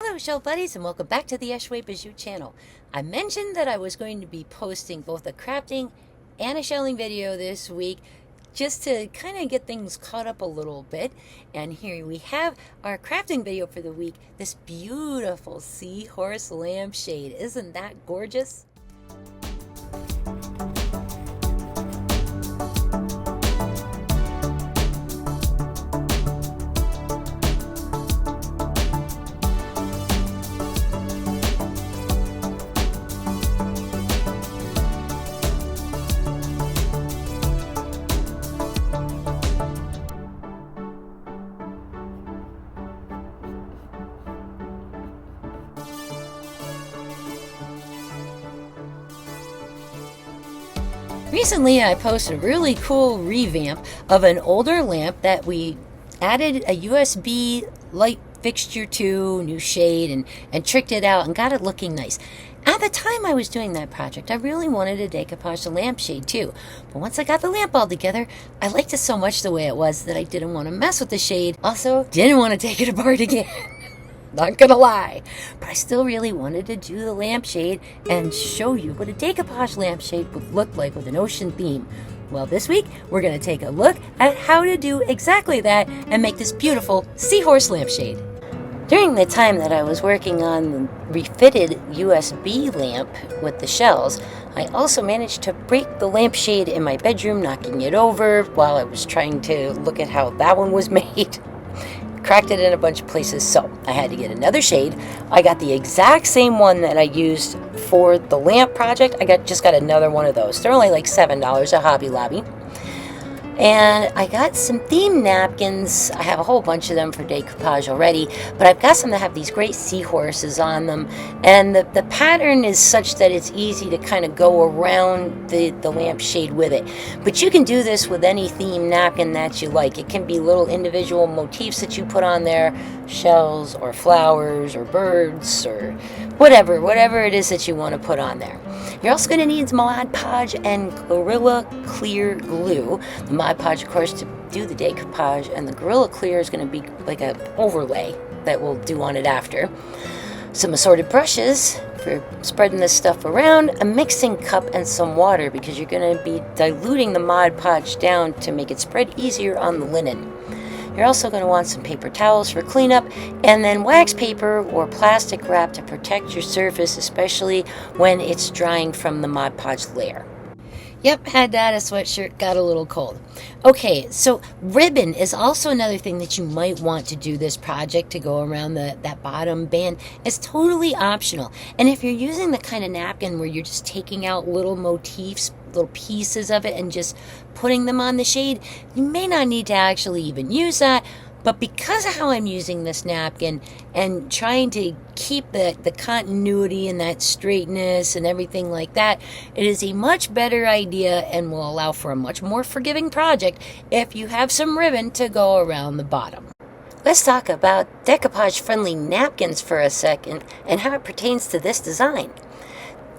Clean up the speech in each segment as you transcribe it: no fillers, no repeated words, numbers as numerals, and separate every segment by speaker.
Speaker 1: Hello shell buddies and welcome back to the Eshway Bijou channel. I mentioned that I was going to be posting both a crafting and a shelling video this week just to kind of get things caught up a little bit. And here we have our crafting video for the week, this beautiful Seahorse lampshade. Isn't that gorgeous? Recently, I posted a really cool revamp of an older lamp that we added a USB light fixture to, new shade, and tricked it out and got it looking nice. At the time I was doing that project, I really wanted to decoupage the lampshade too. But once I got the lamp all together, I liked it so much the way it was that I didn't want to mess with the shade. Also, didn't want to take it apart again. Not gonna lie, but I still really wanted to do the lampshade and show you what a decoupage lampshade would look like with an ocean theme. Well, this week we're gonna take a look at how to do exactly that and make this beautiful Seahorse lampshade. During the time that I was working on the refitted USB lamp with the shells, I also managed to break the lampshade in my bedroom, knocking it over while I was trying to look at how that one was made. Cracked it in a bunch of places, so I had to get another shade. I got the exact same one that I used for the lamp project. I just got another one of those. They're only like $7 at Hobby Lobby. And I got some theme napkins. I have a whole bunch of them for decoupage already, but I've got some that have these great seahorses on them. And the pattern is such that it's easy to kind of go around the lampshade with it. But you can do this with any theme napkin that you like. It can be little individual motifs that you put on there, shells or flowers or birds or whatever it is that you want to put on there. You're also going to need Mod Podge and Gorilla Clear glue. The Mod Podge, of course, to do the decoupage, and the Gorilla Clear is going to be like an overlay that we'll do on it after. Some assorted brushes for spreading this stuff around, a mixing cup, and some water because you're going to be diluting the Mod Podge down to make it spread easier on the linen. You're also going to want some paper towels for cleanup, and then wax paper or plastic wrap to protect your surface, especially when it's drying from the Mod Podge layer. Yep, had that. A sweatshirt got a little cold. Okay, so ribbon is also another thing that you might want to do this project to go around that bottom band. It's totally optional. And if you're using the kind of napkin where you're just taking out little motifs, little pieces of it and just putting them on the shade, you may not need to actually even use that. But because of how I'm using this napkin and trying to keep the continuity and that straightness and everything like that, it is a much better idea and will allow for a much more forgiving project if you have some ribbon to go around the bottom. Let's talk about decoupage-friendly napkins for a second and how it pertains to this design.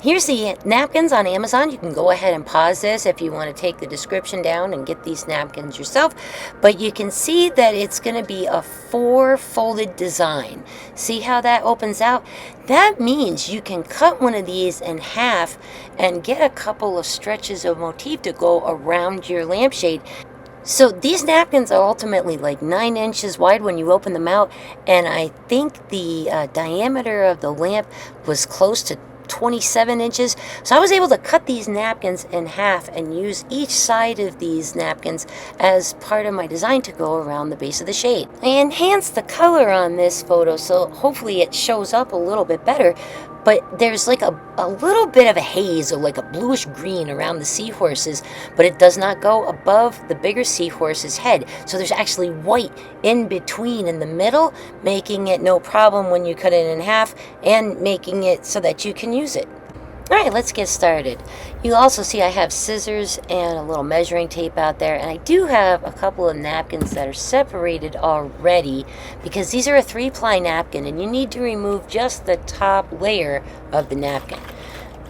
Speaker 1: Here's the napkins on Amazon. You can go ahead and pause this if you want to take the description down and get these napkins yourself. But you can see that it's going to be a 4-folded design. See how that opens out? That means you can cut one of these in half and get a couple of stretches of motif to go around your lampshade. So these napkins are ultimately like 9 inches wide when you open them out. And I think the diameter of the lamp was close to 27 inches. So I was able to cut these napkins in half and use each side of these napkins as part of my design to go around the base of the shade. I enhanced the color on this photo so hopefully it shows up a little bit better, but there's like a little bit of a haze or like a bluish green around the seahorses, but it does not go above the bigger seahorse's head. So there's actually white in between in the middle, making it no problem when you cut it in half and making it so that you can use it. Alright, let's get started. You'll also see I have scissors and a little measuring tape out there, and I do have a couple of napkins that are separated already because these are a 3-ply napkin and you need to remove just the top layer of the napkin.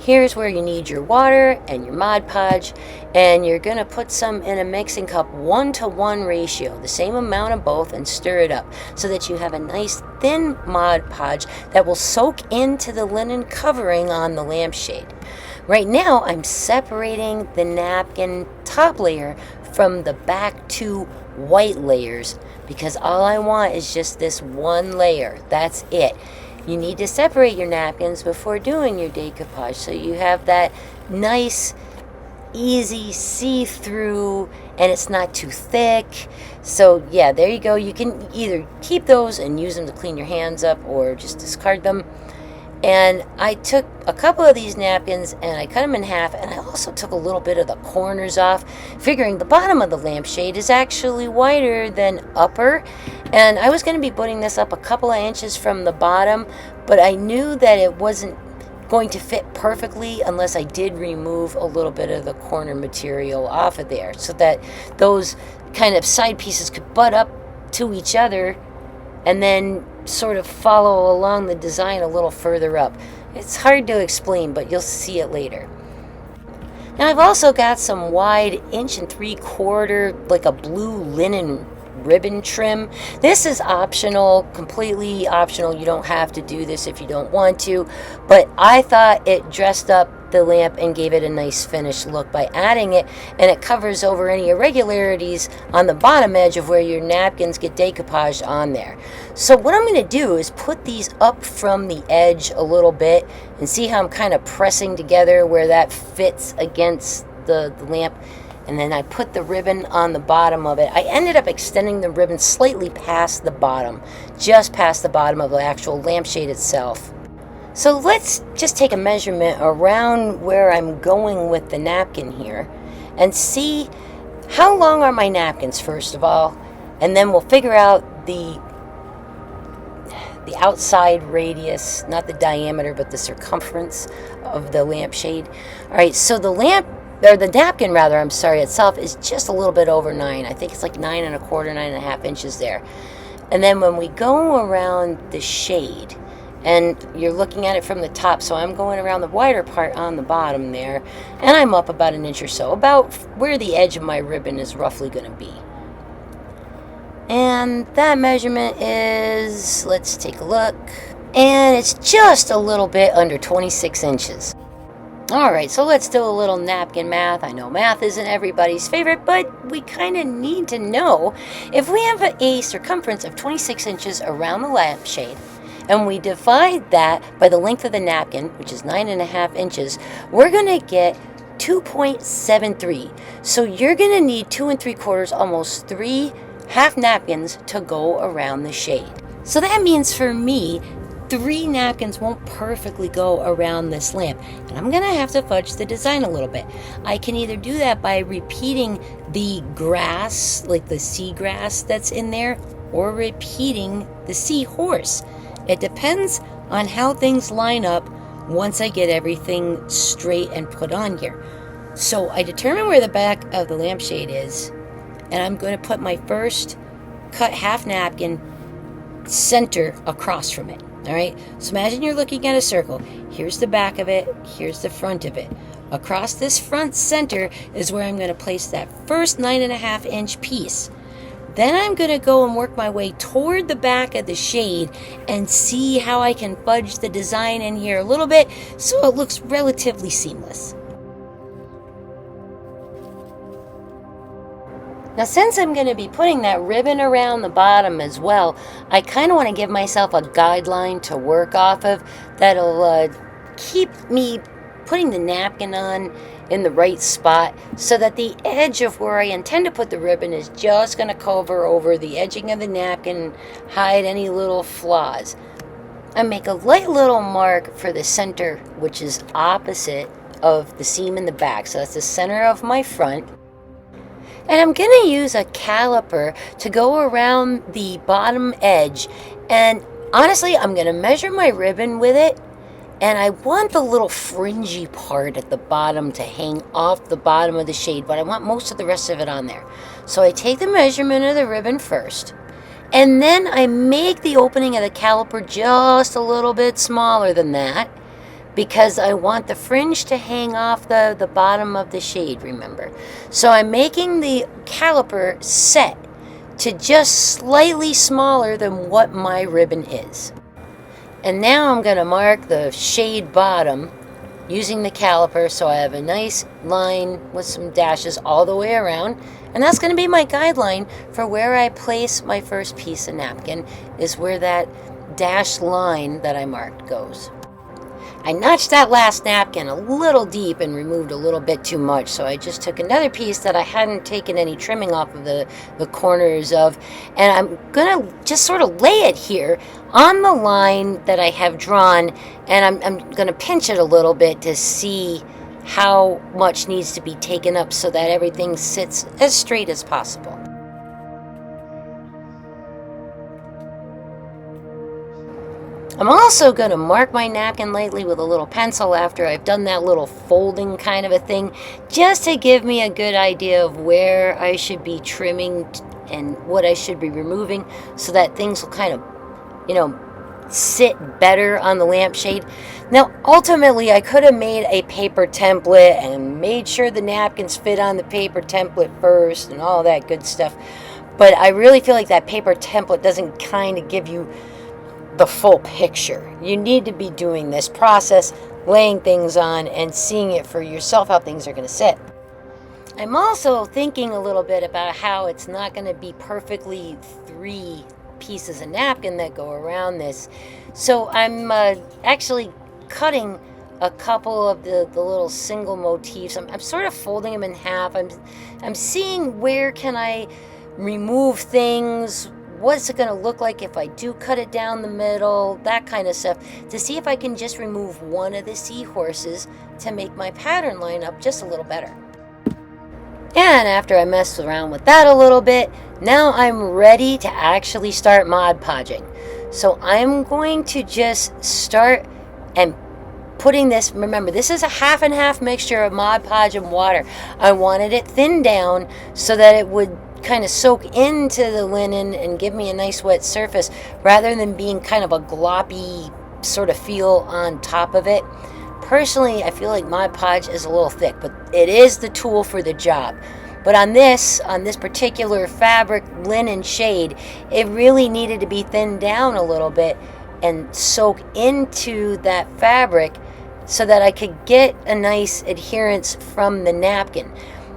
Speaker 1: Here's where you need your water and your Mod Podge, and you're going to put some in a mixing cup, 1-to-1 ratio, the same amount of both, and stir it up so that you have a nice thin Mod Podge that will soak into the linen covering on the lampshade. Right now I'm separating the napkin top layer from the back two white layers because all I want is just this one layer. That's it. You need to separate your napkins before doing your decoupage so you have that nice, easy see-through and it's not too thick. So yeah, there you go. You can either keep those and use them to clean your hands up or just discard them. And I took a couple of these napkins and I cut them in half, and I also took a little bit of the corners off, figuring the bottom of the lampshade is actually wider than upper. And I was going to be putting this up a couple of inches from the bottom, but I knew that it wasn't going to fit perfectly unless I did remove a little bit of the corner material off of there so that those kind of side pieces could butt up to each other and then sort of follow along the design a little further up. It's hard to explain, but you'll see it later. Now I've also got some wide 1 3/4, like a blue linen ribbon trim. This is optional, completely optional. You don't have to do this if you don't want to, but I thought it dressed up the lamp and gave it a nice finished look by adding it, and it covers over any irregularities on the bottom edge of where your napkins get decoupaged on there. So what I'm going to do is put these up from the edge a little bit and see how I'm kind of pressing together where that fits against the lamp. And then I put the ribbon on the bottom of it. I ended up extending the ribbon slightly past the bottom, just past the bottom of the actual lampshade itself. So let's just take a measurement around where I'm going with the napkin here and see how long are my napkins first of all, and then we'll figure out the outside radius, not the diameter, but the circumference of the lampshade. All right, so the napkin rather, I'm sorry, itself is just a little bit over 9. I think it's like 9 1/4, 9.5 inches there. And then when we go around the shade, and you're looking at it from the top, so I'm going around the wider part on the bottom there, and I'm up about 1 inch or so, about where the edge of my ribbon is roughly going to be. And that measurement is, let's take a look, and it's just a little bit under 26 inches. Alright, so let's do a little napkin math. I know math isn't everybody's favorite, but we kind of need to know. If we have a circumference of 26 inches around the lampshade, and we divide that by the length of the napkin, which is 9.5 inches, we're going to get 2.73. So you're going to need 2 3/4, almost 3 half napkins to go around the shade. So that means for me, 3 napkins won't perfectly go around this lamp, and I'm gonna have to fudge the design a little bit. I can either do that by repeating the grass, like the seagrass that's in there, or repeating the seahorse. It depends on how things line up once I get everything straight and put on here. So I determine where the back of the lampshade is, and I'm going to put my first cut half napkin center across from it. All right, so imagine you're looking at a circle. Here's the back of it, here's the front of it. Across this front center is where I'm going to place that first 9.5 inch piece. Then I'm going to go and work my way toward the back of the shade and see how I can fudge the design in here a little bit so it looks relatively seamless. Now, since I'm going to be putting that ribbon around the bottom as well, I kind of want to give myself a guideline to work off of that'll keep me putting the napkin on in the right spot so that the edge of where I intend to put the ribbon is just going to cover over the edging of the napkin and hide any little flaws. I make a light little mark for the center, which is opposite of the seam in the back. So that's the center of my front. And I'm going to use a caliper to go around the bottom edge. And honestly, I'm going to measure my ribbon with it. And I want the little fringy part at the bottom to hang off the bottom of the shade, but I want most of the rest of it on there. So I take the measurement of the ribbon first. And then I make the opening of the caliper just a little bit smaller than that. because I want the fringe to hang off the bottom of the shade, remember. So I'm making the caliper set to just slightly smaller than what my ribbon is. And now I'm going to mark the shade bottom using the caliper, so I have a nice line with some dashes all the way around. And that's going to be my guideline for where I place my first piece of napkin, is where that dashed line that I marked goes. I notched that last napkin a little deep and removed a little bit too much, so I just took another piece that I hadn't taken any trimming off of the corners of, and I'm going to just sort of lay it here on the line that I have drawn, and I'm going to pinch it a little bit to see how much needs to be taken up so that everything sits as straight as possible. I'm also going to mark my napkin lightly with a little pencil after I've done that little folding kind of a thing, just to give me a good idea of where I should be trimming and what I should be removing, so that things will kind of, sit better on the lampshade. Now, ultimately, I could have made a paper template and made sure the napkins fit on the paper template first and all that good stuff, but I really feel like that paper template doesn't kind of give you the full picture. You need to be doing this process, laying things on and seeing it for yourself how things are going to sit. I'm also thinking a little bit about how it's not going to be perfectly 3 pieces of napkin that go around this. So I'm actually cutting a couple of the little single motifs. I'm sort of folding them in half. I'm seeing where can I remove things. What's it going to look like if I do cut it down the middle, that kind of stuff, to see if I can just remove one of the seahorses to make my pattern line up just a little better. And after I messed around with that a little bit, now I'm ready to actually start Mod Podging. So I'm going to just start and putting this, remember this is a half and half mixture of Mod Podge and water. I wanted it thinned down so that it would kind of soak into the linen and give me a nice wet surface, rather than being kind of a gloppy sort of feel on top of it. Personally, I feel like Mod Podge is a little thick, but it is the tool for the job. But on this particular fabric linen shade, it really needed to be thinned down a little bit and soak into that fabric so that I could get a nice adherence from the napkin.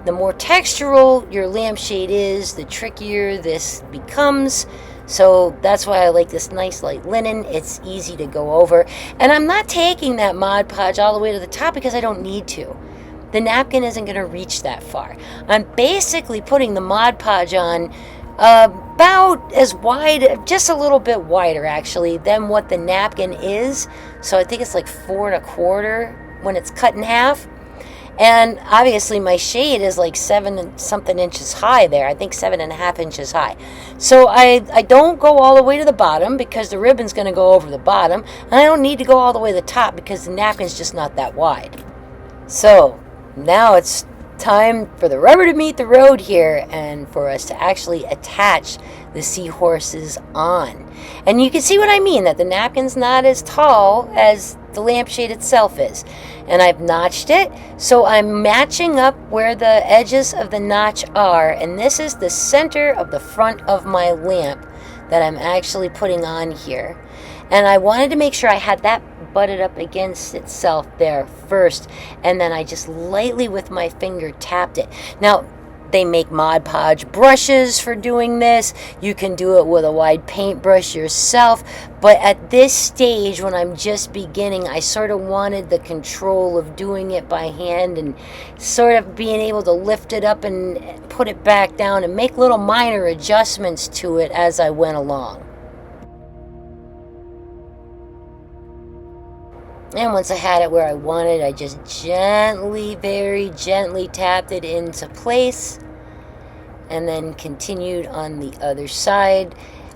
Speaker 1: The more textural your lampshade is, the trickier this becomes. So that's why I like this nice light linen. It's easy to go over. And I'm not taking that Mod Podge all the way to the top because I don't need to. The napkin isn't going to reach that far. I'm basically putting the Mod Podge on about as wide, just a little bit wider actually, than what the napkin is. So I think it's like 4 1/4 when it's cut in half. And obviously my shade is like 7 and something inches high there. I think 7.5 inches high. So I don't go all the way to the bottom because the ribbon's going to go over the bottom. And I don't need to go all the way to the top because the napkin's just not that wide. So now it's time for the rubber to meet the road here and for us to actually attach the seahorses on. And you can see what I mean, that the napkin's not as tall as the lampshade itself is. And I've notched it, so I'm matching up where the edges of the notch are, and this is the center of the front of my lamp that I'm actually putting on here. And I wanted to make sure I had that butted up against itself there first, and then I just lightly with my finger tapped it. Now, they make Mod Podge brushes for doing this. You can do it with a wide paintbrush yourself. But at this stage, when I'm just beginning, I sort of wanted the control of doing it by hand and sort of being able to lift it up and put it back down and make little minor adjustments to it as I went along. And once I had it where I wanted, I just gently, very gently tapped it into place and then continued on the other side.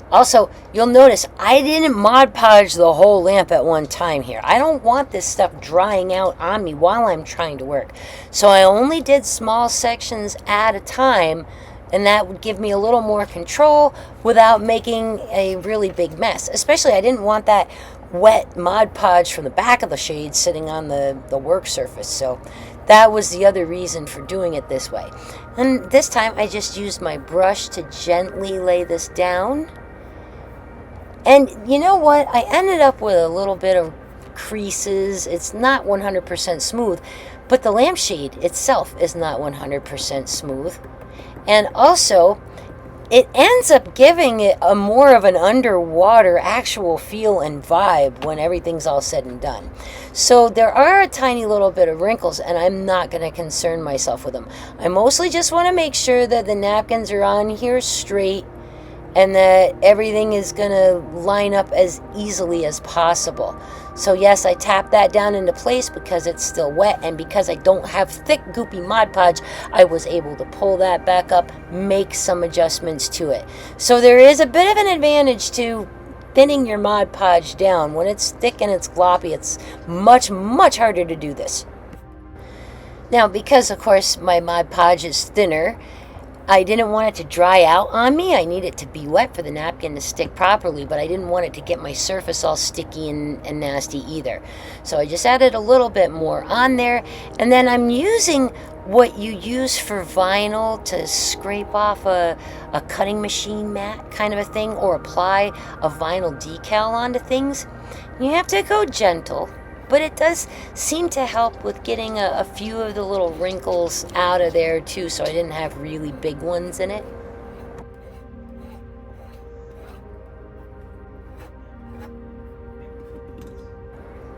Speaker 1: Also, you'll notice I didn't Mod Podge the whole lamp at one time here. I don't want this stuff drying out on me while I'm trying to work. So I only did small sections at a time, and that would give me a little more control without making a really big mess. Especially, I didn't want that wet Mod Podge from the back of the shade sitting on the work surface. So that was the other reason for doing it this way. And this time I just used my brush to gently lay this down. And you know what? I ended up with a little bit of creases. It's not 100% smooth, but the lampshade itself is not 100% smooth. And also, it ends up giving it a more of an underwater actual feel and vibe when everything's all said and done. So there are a tiny little bit of wrinkles, and I'm not going to concern myself with them. I mostly just want to make sure that the napkins are on here straight and that everything is going to line up as easily as possible. So yes, I tapped that down into place because it's still wet, and because I don't have thick goopy Mod Podge, I was able to pull that back up, make some adjustments to it. So there is a bit of an advantage to thinning your Mod Podge down. When it's thick and it's gloppy, it's much, much harder to do this. Now, because of course my Mod Podge is thinner, I didn't want it to dry out on me. I need it to be wet for the napkin to stick properly, but I didn't want it to get my surface all sticky and nasty either. So I just added a little bit more on there, and then I'm using what you use for vinyl to scrape off a cutting machine mat kind of a thing, or apply a vinyl decal onto things. You have to go gentle, but it does seem to help with getting a few of the little wrinkles out of there too, so I didn't have really big ones in it.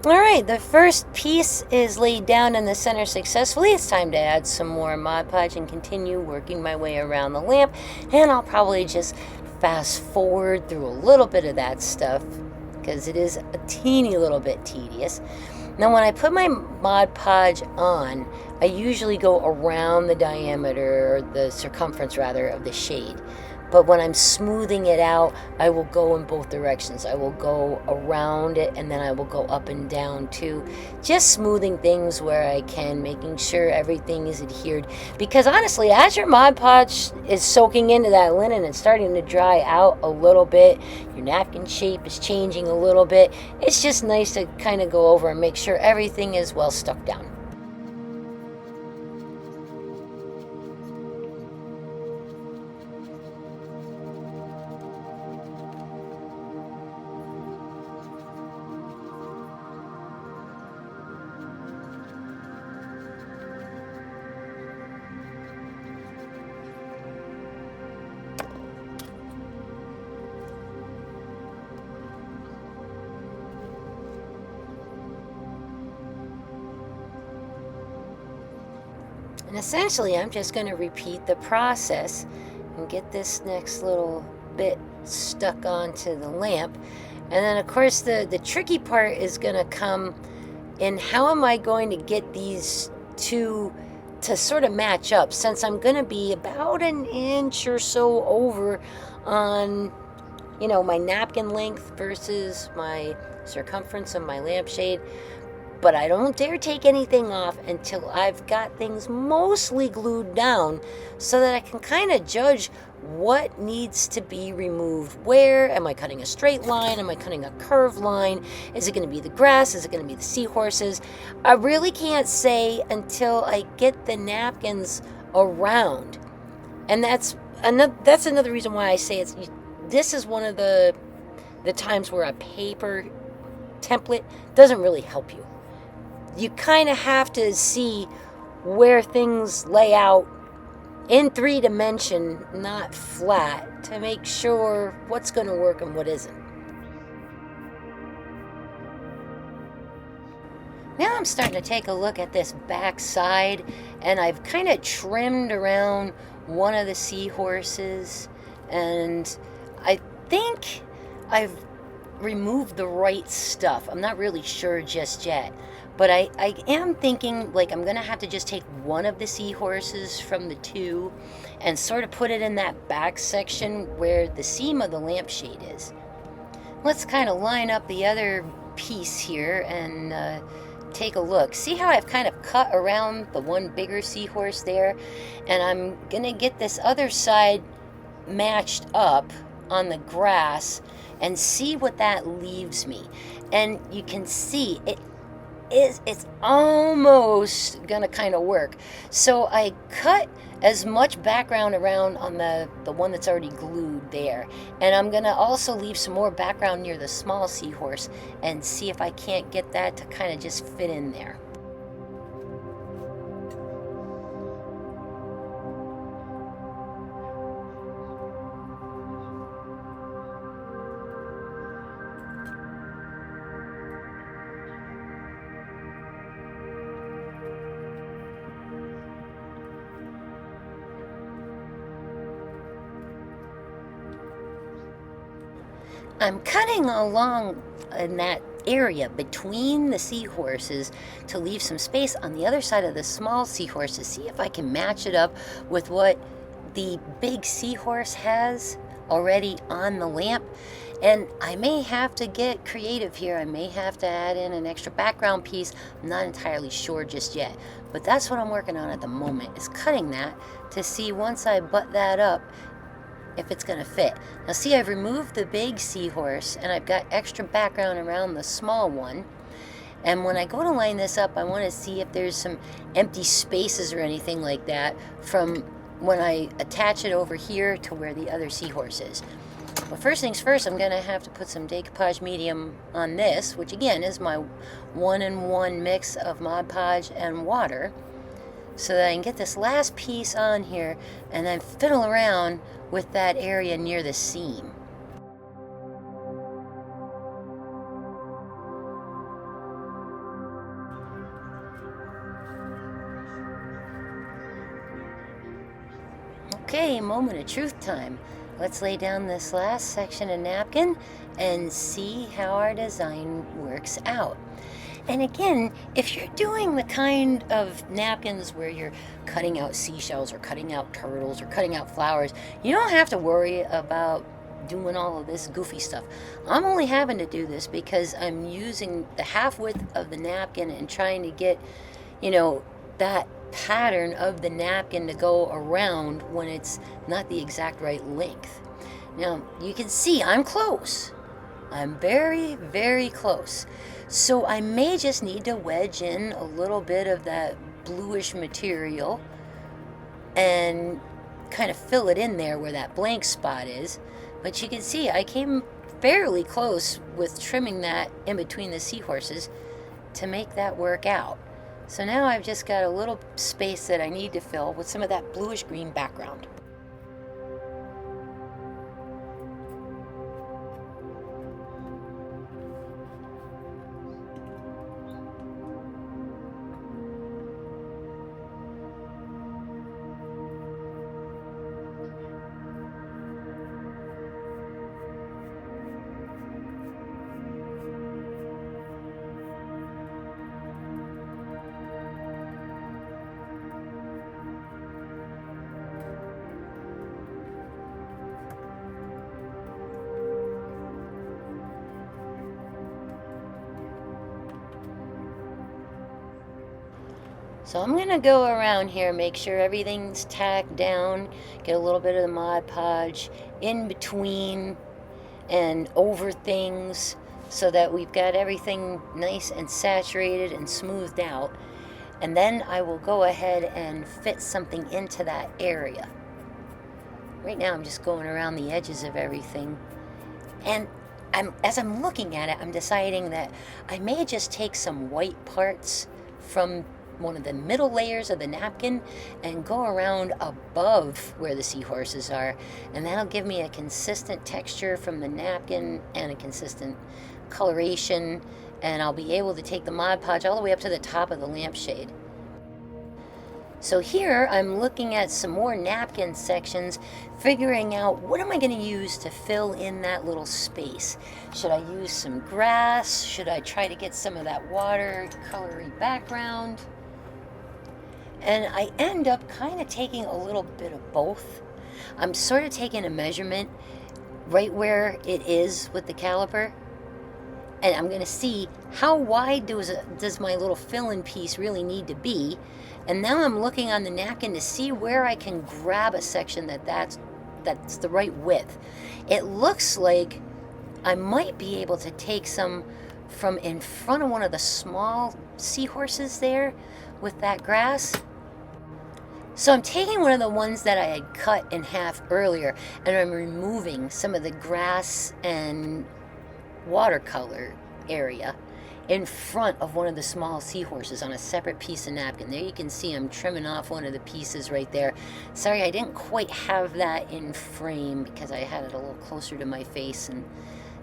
Speaker 1: Alright, the first piece is laid down in the center successfully. It's time to add some more Mod Podge and continue working my way around the lamp, and I'll probably just fast forward through a little bit of that stuff because it is a teeny little bit tedious. Now when I put my Mod Podge on, I usually go around the diameter, or the circumference rather, of the shade. But when I'm smoothing it out, I will go in both directions. I will go around it, and then I will go up and down too. Just smoothing things where I can, making sure everything is adhered. Because honestly, as your Mod Podge is soaking into that linen and starting to dry out a little bit, your napkin shape is changing a little bit, it's just nice to kind of go over and make sure everything is well stuck down. And essentially, I'm just going to repeat the process and get this next little bit stuck onto the lamp. And then, of course, the tricky part is going to come in how am I going to get these two to sort of match up, since I'm going to be about an inch or so over on, you know, my napkin length versus my circumference of my lampshade. But I don't dare take anything off until I've got things mostly glued down, so that I can kind of judge what needs to be removed where. Am I cutting a straight line? Am I cutting a curved line? Is it going to be the grass? Is it going to be the seahorses? I really can't say until I get the napkins around. And that's another reason why I say this is one of the times where a paper template doesn't really help you. You kind of have to see where things lay out in 3-dimension, not flat, to make sure what's going to work and what isn't. Now I'm starting to take a look at this back side, and I've kind of trimmed around one of the seahorses, and I think I've removed the right stuff. I'm not really sure just yet. But I am thinking, like, I'm going to have to just take one of the seahorses from the two and sort of put it in that back section where the seam of the lampshade is. Let's kind of line up the other piece here and take a look. See how I've kind of cut around the one bigger seahorse there? And I'm going to get this other side matched up on the grass. and see what that leaves me. And you can see it's almost gonna kind of work. So I cut as much background around on the one that's already glued there, and I'm gonna also leave some more background near the small seahorse and see if I can't get that to kind of just fit in there. I'm cutting along in that area between the seahorses to leave some space on the other side of the small seahorse to see if I can match it up with what the big seahorse has already on the lamp. And I may have to get creative here. I may have to add in an extra background piece. I'm not entirely sure just yet, but that's what I'm working on at the moment, is cutting that to see once I butt that up if it's going to fit. Now see, I've removed the big seahorse and I've got extra background around the small one. And when I go to line this up, I want to see if there's some empty spaces or anything like that from when I attach it over here to where the other seahorse is. Well, first things first, I'm going to have to put some Decoupage medium on this, which again is my 1-in-1 mix of Mod Podge and water, so that I can get this last piece on here and then fiddle around with that area near the seam. Okay, moment of truth time. Let's lay down this last section of napkin and see how our design works out. And again, if you're doing the kind of napkins where you're cutting out seashells or cutting out turtles or cutting out flowers, you don't have to worry about doing all of this goofy stuff. I'm only having to do this because I'm using the half width of the napkin and trying to get, you know, that pattern of the napkin to go around when it's not the exact right length. Now, you can see I'm close. I'm very, very close. So I may just need to wedge in a little bit of that bluish material and kind of fill it in there where that blank spot is. But you can see I came fairly close with trimming that in between the seahorses to make that work out. So now I've just got a little space that I need to fill with some of that bluish green background. So I'm going to go around here, make sure everything's tacked down, get a little bit of the Mod Podge in between and over things so that we've got everything nice and saturated and smoothed out. And then I will go ahead and fit something into that area. Right now I'm just going around the edges of everything. And as I'm looking at it, I'm deciding that I may just take some white parts from one of the middle layers of the napkin and go around above where the seahorses are, and that'll give me a consistent texture from the napkin and a consistent coloration, and I'll be able to take the Mod Podge all the way up to the top of the lampshade. So here I'm looking at some more napkin sections, figuring out what am I going to use to fill in that little space. Should I use some grass? Should I try to get some of that water colory background? And I end up kind of taking a little bit of both. I'm sort of taking a measurement right where it is with the caliper, and I'm going to see how wide does my little fill-in piece really need to be. And now I'm looking on the napkin to see where I can grab a section that's the right width. It looks like I might be able to take some from in front of one of the small seahorses there with that grass. So I'm taking one of the ones that I had cut in half earlier, and I'm removing some of the grass and watercolor area in front of one of the small seahorses on a separate piece of napkin. There you can see I'm trimming off one of the pieces right there. Sorry, I didn't quite have that in frame because I had it a little closer to my face and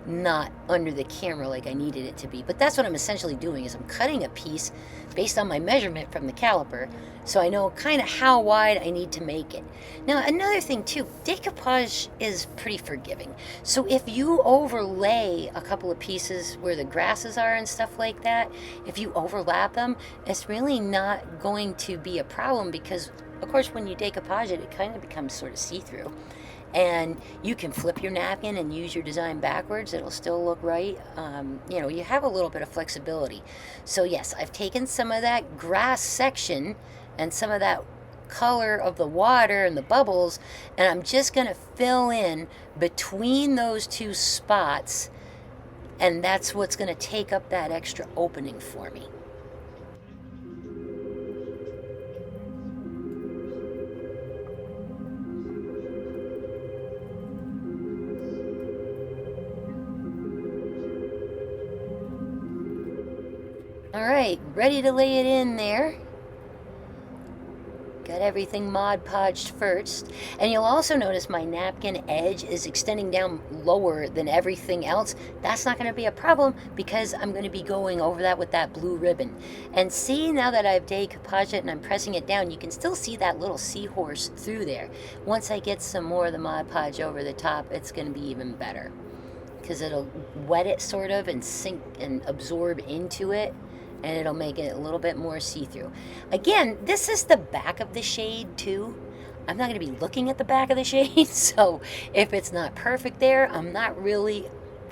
Speaker 1: not under the camera like I needed it to be. But that's what I'm essentially doing, is I'm cutting a piece based on my measurement from the caliper, so I know kind of how wide I need to make it. Now, another thing too, decoupage is pretty forgiving. So if you overlay a couple of pieces where the grasses are and stuff like that, if you overlap them, it's really not going to be a problem, because of course when you decoupage it, it kind of becomes sort of see-through. And you can flip your napkin and use your design backwards. It'll still look right. You know, you have a little bit of flexibility. So yes, I've taken some of that grass section and some of that color of the water and the bubbles, and I'm just going to fill in between those two spots, and that's what's going to take up that extra opening for me. All right, ready to lay it in there. Got everything Mod Podged first. And you'll also notice my napkin edge is extending down lower than everything else. That's not going to be a problem because I'm going to be going over that with that blue ribbon. And see, now that I've decoupaged it and I'm pressing it down, you can still see that little seahorse through there. Once I get some more of the Mod Podge over the top, it's going to be even better, because it'll wet it sort of and sink and absorb into it, and it'll make it a little bit more see-through. Again, this is the back of the shade too. I'm not going to be looking at the back of the shade, so if it's not perfect there, I'm not really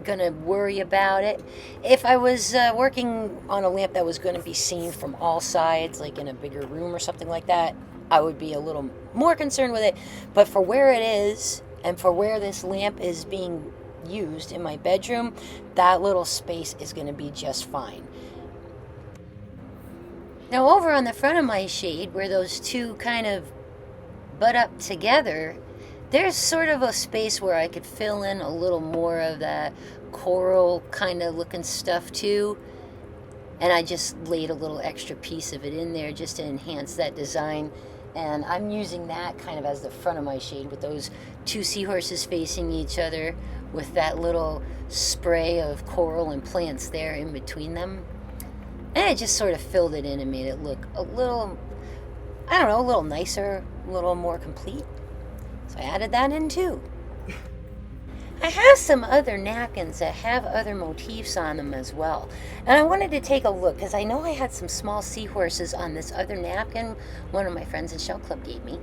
Speaker 1: going to worry about it. If I was working on a lamp that was going to be seen from all sides, like in a bigger room or something like that, I would be a little more concerned with it. But for where it is, and for where this lamp is being used in my bedroom, that little space is going to be just fine. Now over on the front of my shade, where those two kind of butt up together, there's sort of a space where I could fill in a little more of that coral kind of looking stuff too. And I just laid a little extra piece of it in there just to enhance that design. And I'm using that kind of as the front of my shade, with those two seahorses facing each other with that little spray of coral and plants there in between them. And I just sort of filled it in and made it look a little, I don't know, a little nicer, a little more complete. So I added that in too. I have some other napkins that have other motifs on them as well. And I wanted to take a look, because I know I had some small seahorses on this other napkin one of my friends in Shell Club gave me.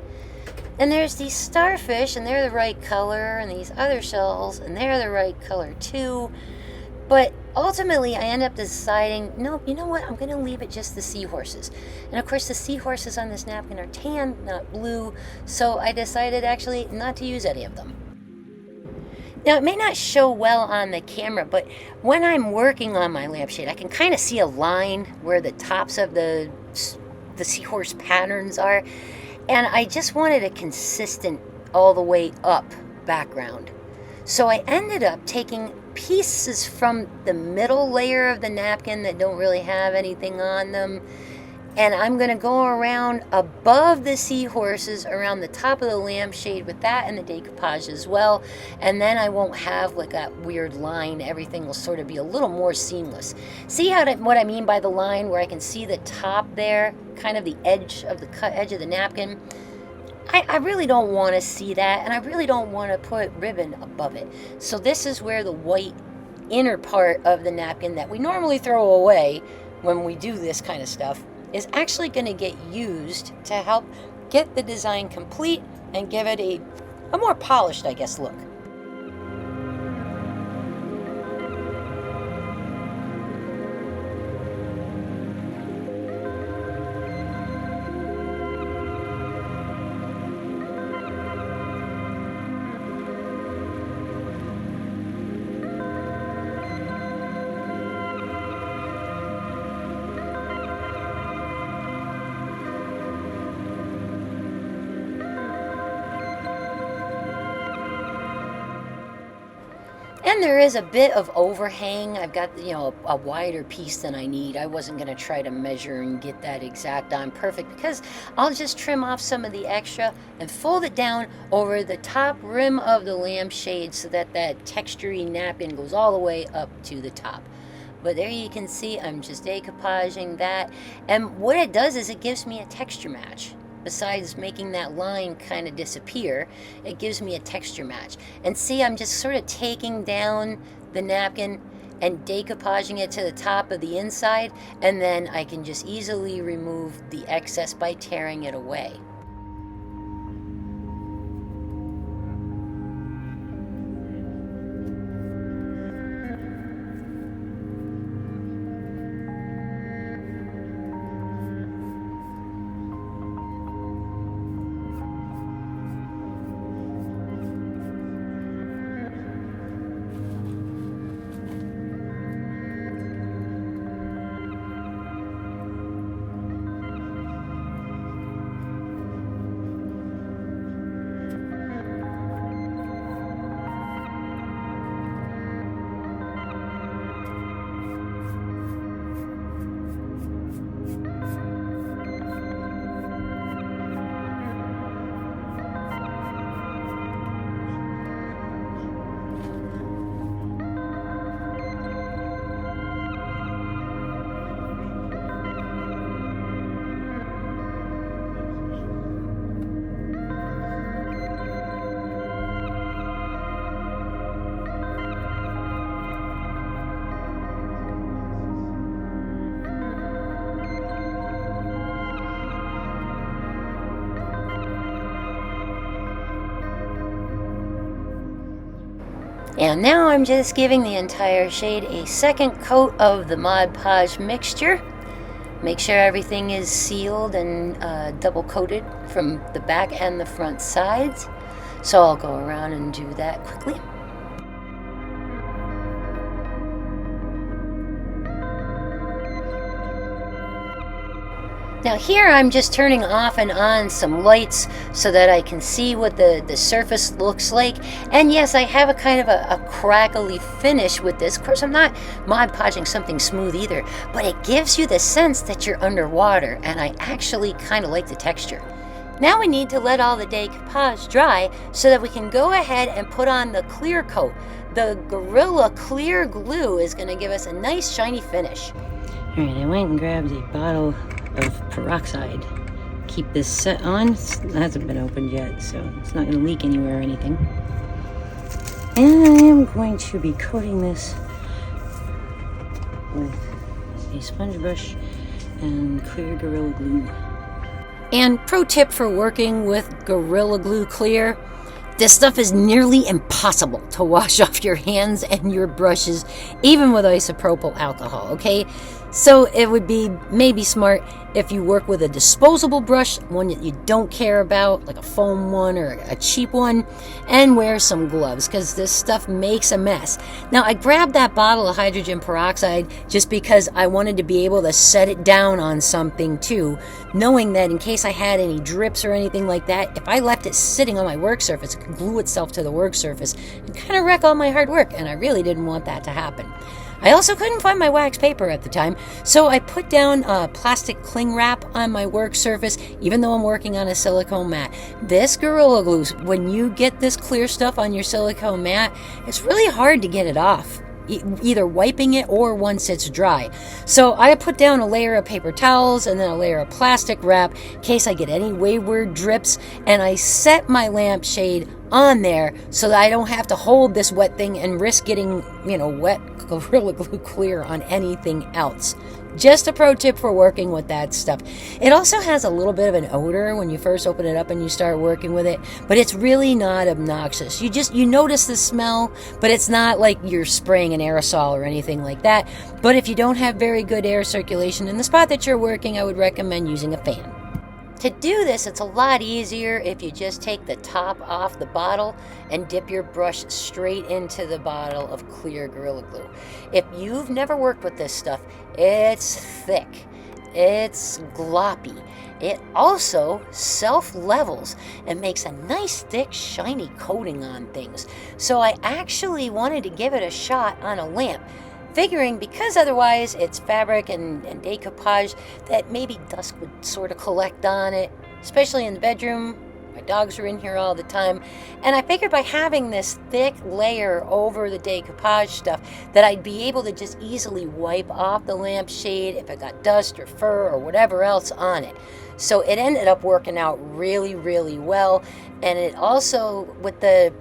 Speaker 1: And there's these starfish, and they're the right color, and these other shells, and they're the right color too. But ultimately, I end up deciding, no, you know what, I'm going to leave it just the seahorses. And of course, the seahorses on this napkin are tan, not blue, so I decided actually not to use any of them. Now, it may not show well on the camera, but when I'm working on my lampshade, I can kind of see a line where the tops of the seahorse patterns are. And I just wanted a consistent all the way up background. So I ended up taking pieces from the middle layer of the napkin that don't really have anything on them, and I'm going to go around above the seahorses around the top of the lampshade with that and the decoupage as well, and then I won't have like that weird line. Everything will sort of be a little more seamless. See what I mean by the line, where I can see the top there, kind of the edge of the cut edge of the napkin? I really don't want to see that, and I really don't want to put ribbon above it. So this is where the white inner part of the napkin that we normally throw away when we do this kind of stuff is actually going to get used to help get the design complete and give it a more polished, I guess, look. And there is a bit of overhang. I've got, you know, a wider piece than I need. I wasn't going to try to measure and get that exact on perfect, because I'll just trim off some of the extra and fold it down over the top rim of the lampshade so that that textury napkin goes all the way up to the top. But there you can see I'm just decoupaging that. And what it does is it gives me a texture match. Besides making that line kind of disappear, it gives me a texture match. And see, I'm just sort of taking down the napkin and decoupaging it to the top of the inside, and then I can just easily remove the excess by tearing it away. And now I'm just giving the entire shade a second coat of the Mod Podge mixture. Make sure everything is sealed and double coated from the back and the front sides. So I'll go around and do that quickly. Now here I'm just turning off and on some lights so that I can see what the surface looks like. And yes, I have a kind of a crackly finish with this. Of course, I'm not Mod Podging something smooth either, but it gives you the sense that you're underwater, and I actually kind of like the texture. Now we need to let all the decoupage dry so that we can go ahead and put on the clear coat. The Gorilla Clear Glue is going to give us a nice shiny finish. All right, I went and grabbed a bottle of peroxide. Keep this set on. It hasn't been opened yet, so it's not going to leak anywhere or anything. And I am going to be coating this with a sponge brush and clear Gorilla Glue. And pro tip for working with Gorilla Glue Clear: this stuff is nearly impossible to wash off your hands and your brushes, even with isopropyl alcohol, okay? So it would be maybe smart if you work with a disposable brush, one that you don't care about, like a foam one or a cheap one, and wear some gloves, because this stuff makes a mess. Now, I grabbed that bottle of hydrogen peroxide just because I wanted to be able to set it down on something too, knowing that in case I had any drips or anything like that, if I left it sitting on my work surface, it could glue itself to the work surface and kind of wreck all my hard work, and I really didn't want that to happen. I also couldn't find my wax paper at the time, so I put down plastic cling wrap on my work surface, even though I'm working on a silicone mat. This Gorilla Glue, when you get this clear stuff on your silicone mat, it's really hard to get it off, either wiping it or once it's dry. So I put down a layer of paper towels and then a layer of plastic wrap in case I get any wayward drips, and I set my lampshade on there so that I don't have to hold this wet thing and risk getting, wet Gorilla Glue Clear on anything else. Just a pro tip for working with that stuff. It also has a little bit of an odor when you first open it up and you start working with it, but it's really not obnoxious. You notice the smell, but it's not like you're spraying an aerosol or anything like that. But if you don't have very good air circulation in the spot that you're working, I would recommend using a fan. To do this, it's a lot easier if you just take the top off the bottle and dip your brush straight into the bottle of clear Gorilla Glue. If you've never worked with this stuff, it's thick, it's gloppy, it also self-levels and makes a nice thick shiny coating on things. So I actually wanted to give it a shot on a lamp, figuring because otherwise it's fabric and decoupage that maybe dust would sort of collect on it, especially in the bedroom. My dogs are in here all the time, and I figured by having this thick layer over the decoupage stuff that I'd be able to just easily wipe off the lampshade if it got dust or fur or whatever else on it. So it ended up working out really, really well, and it also, with the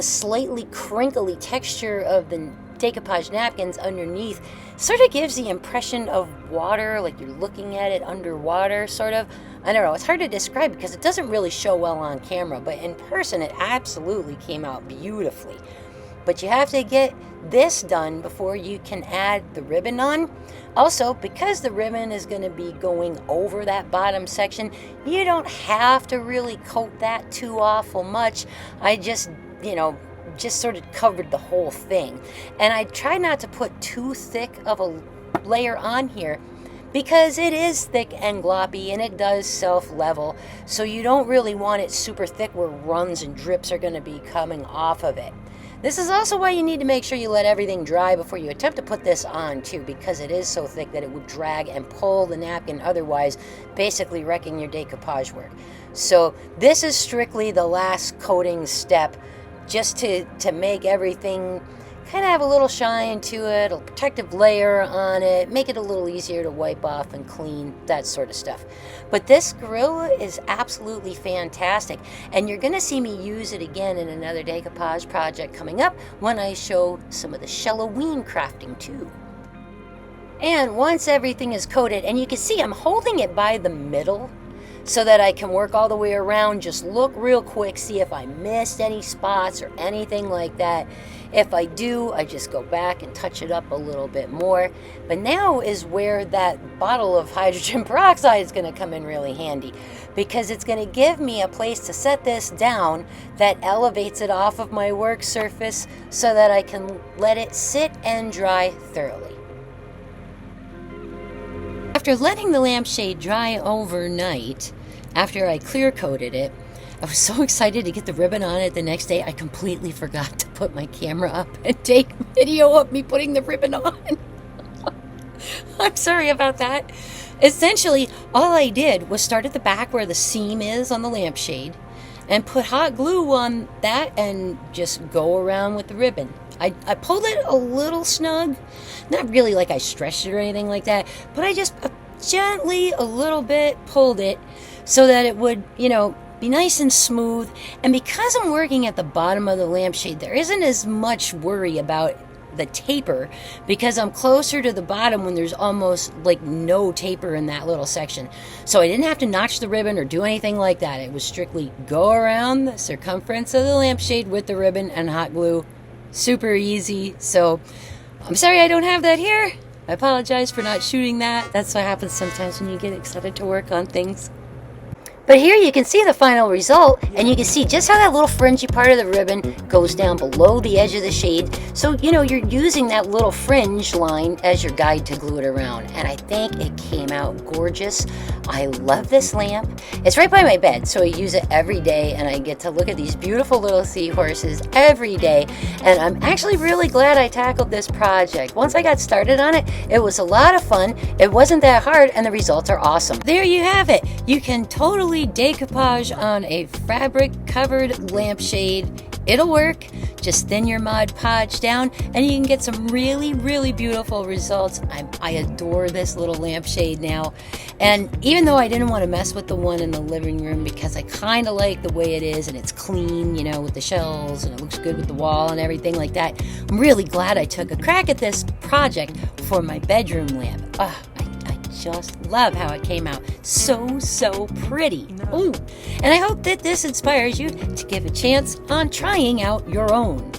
Speaker 1: slightly crinkly texture of the decoupage napkins underneath, sort of gives the impression of water, like you're looking at it underwater, sort of. I don't know, it's hard to describe because it doesn't really show well on camera, but in person it absolutely came out beautifully. But you have to get this done before you can add the ribbon on. Also, because the ribbon is going to be going over that bottom section, you don't have to really coat that too awful much. I just, just sort of covered the whole thing. And I try not to put too thick of a layer on here because it is thick and gloppy and it does self-level. So you don't really want it super thick where runs and drips are going to be coming off of it. This is also why you need to make sure you let everything dry before you attempt to put this on too, because it is so thick that it would drag and pull the napkin otherwise, basically wrecking your decoupage work. So this is strictly the last coating step, just to make everything kind of have a little shine to it, a protective layer on it, make it a little easier to wipe off and clean, that sort of stuff. But this grill is absolutely fantastic, and you're going to see me use it again in another decoupage project coming up when I show some of the Shalloween crafting too. And once everything is coated, and you can see I'm holding it by the middle so that I can work all the way around, just look real quick, see if I missed any spots or anything like that. If I do, I just go back and touch it up a little bit more. But now is where that bottle of hydrogen peroxide is going to come in really handy, because it's going to give me a place to set this down that elevates it off of my work surface so that I can let it sit and dry thoroughly. After letting the lampshade dry overnight, after I clear coated it, I was so excited to get the ribbon on it the next day, I completely forgot to put my camera up and take video of me putting the ribbon on. I'm sorry about that. Essentially, all I did was start at the back where the seam is on the lampshade and put hot glue on that and just go around with the ribbon. I pulled it a little snug, not really like I stretched it or anything like that, but I just gently a little bit pulled it so that it would, be nice and smooth. And because I'm working at the bottom of the lampshade, there isn't as much worry about the taper because I'm closer to the bottom when there's almost like no taper in that little section. So I didn't have to notch the ribbon or do anything like that. It was strictly go around the circumference of the lampshade with the ribbon and hot glue. Super easy. So I'm sorry I don't have that here. I apologize for not shooting that. That's what happens sometimes when you get excited to work on things. But here you can see the final result, and you can see just how that little fringy part of the ribbon goes down below the edge of the shade. So, you're using that little fringe line as your guide to glue it around. And I think it came out gorgeous. I love this lamp. It's right by my bed, so I use it every day, and I get to look at these beautiful little seahorses every day. And I'm actually really glad I tackled this project. Once I got started on it, it was a lot of fun. It wasn't that hard, and the results are awesome. There you have it. You can totally decoupage on a fabric covered lampshade. It'll work. Just thin your Mod Podge down and you can get some really, really beautiful results. I adore this little lampshade now. And even though I didn't want to mess with the one in the living room because I kind of like the way it is and it's clean, with the shells, and it looks good with the wall and everything like that, I'm really glad I took a crack at this project for my bedroom lamp. I just love how it came out. So pretty. Ooh. And I hope that this inspires you to give a chance on trying out your own.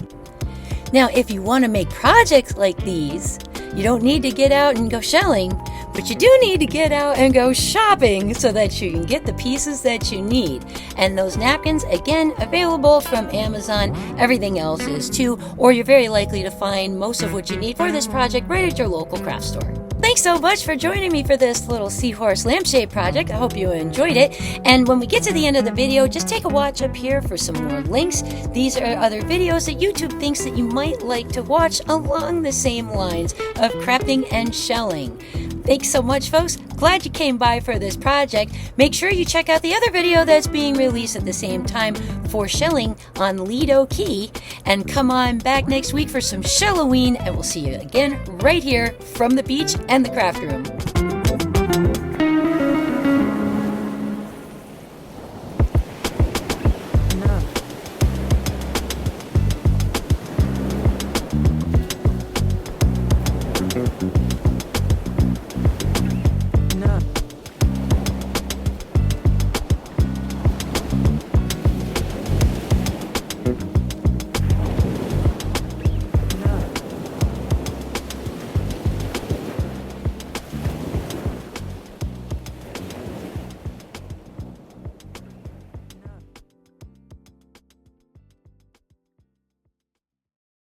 Speaker 1: Now, if you want to make projects like these, you don't need to get out and go shelling, But you do need to get out and go shopping so that you can get the pieces that you need. And those napkins, again, available from Amazon. Everything else is too, or you're very likely to find most of what you need for this project right at your local craft store. Thanks so much for joining me for this little Seahorse lampshade project. I hope you enjoyed it. And when we get to the end of the video, just take a watch up here for some more links. These are other videos that YouTube thinks that you might like to watch along the same lines of crafting and shelling. Thanks so much, folks. Glad you came by for this project. Make sure you check out the other video that's being released at the same time for shelling on Lido Key. And come on back next week for some Shelloween, and we'll see you again right here from the beach and the craft room.